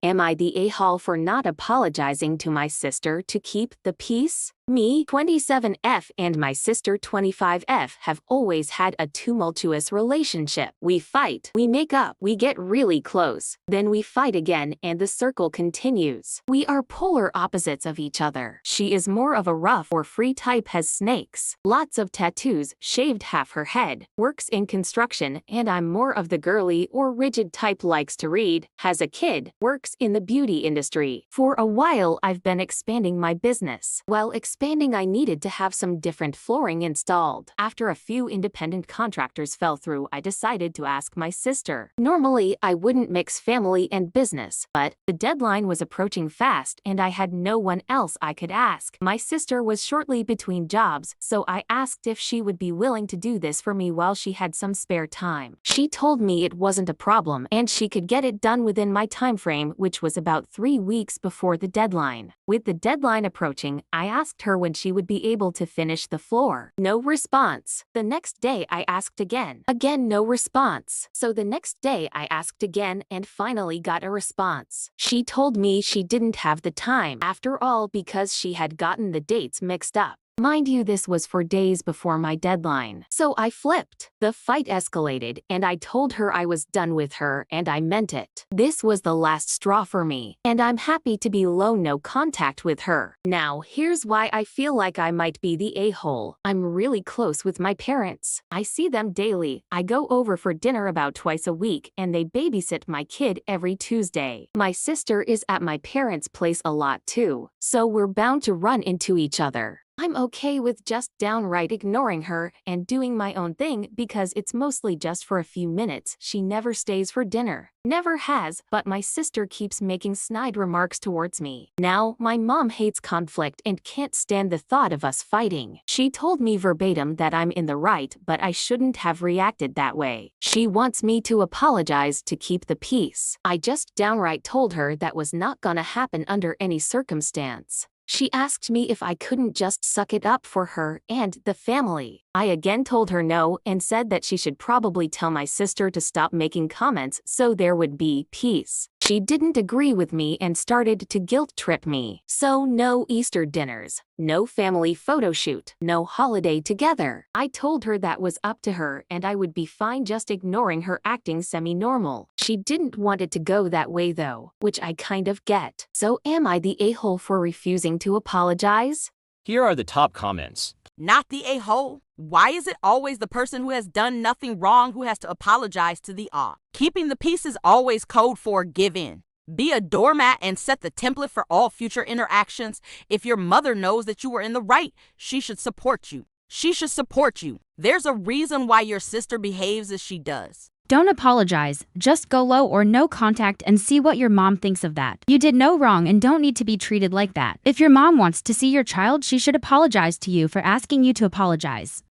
Am I the a-hole for not apologizing to my sister to keep the peace? Me, 27F, and my sister, 25F, have always had a tumultuous relationship. We fight, we make up, we get really close, then we fight again, and the circle continues. We are polar opposites of each other. She is more of a rough or free type, has snakes, lots of tattoos, shaved half her head, works in construction, and I'm more of the girly or rigid type, likes to read, has a kid, works in the beauty industry. For a while I've been expanding my business. While expanding, I needed to have some different flooring installed. After a few independent contractors fell through, I decided to ask my sister. Normally, I wouldn't mix family and business, but the deadline was approaching fast and I had no one else I could ask. My sister was shortly between jobs, so I asked if she would be willing to do this for me while she had some spare time. She told me it wasn't a problem and she could get it done within my time frame, which was about 3 weeks before the deadline. With the deadline approaching, I asked her when she would be able to finish the floor. No response. The next day I asked again. Again, no response. So the next day I asked again and finally got a response. She told me she didn't have the time, after all, because she had gotten the dates mixed up. Mind you, this was 4 days before my deadline. So I flipped. The fight escalated, and I told her I was done with her, and I meant it. This was the last straw for me, and I'm happy to be no contact with her. Now, here's why I feel like I might be the a-hole. I'm really close with my parents. I see them daily. I go over for dinner about twice a week, and they babysit my kid every Tuesday. My sister is at my parents' place a lot too, so we're bound to run into each other. I'm okay with just downright ignoring her and doing my own thing because it's mostly just for a few minutes. She never stays for dinner. Never has, but my sister keeps making snide remarks towards me. Now, my mom hates conflict and can't stand the thought of us fighting. She told me verbatim that I'm in the right, but I shouldn't have reacted that way. She wants me to apologize to keep the peace. I just downright told her that was not gonna happen under any circumstance. She asked me if I couldn't just suck it up for her and the family. I again told her no and said that she should probably tell my sister to stop making comments so there would be peace. She didn't agree with me and started to guilt trip me. So no Easter dinners, no family photo shoot, no holiday together. I told her that was up to her and I would be fine just ignoring her acting semi-normal. She didn't want it to go that way though, which I kind of get. So am I the a-hole for refusing to apologize? Here are the top comments. Not the a-hole. Why is it always the person who has done nothing wrong who has to apologize to the odd? Keeping the peace is always code for give in. Be a doormat and set the template for all future interactions. If your mother knows that you were in the right, she should support you. She should support you. There's a reason why your sister behaves as she does. Don't apologize, just go low or no contact and see what your mom thinks of that. You did no wrong and don't need to be treated like that. If your mom wants to see your child, she should apologize to you for asking you to apologize.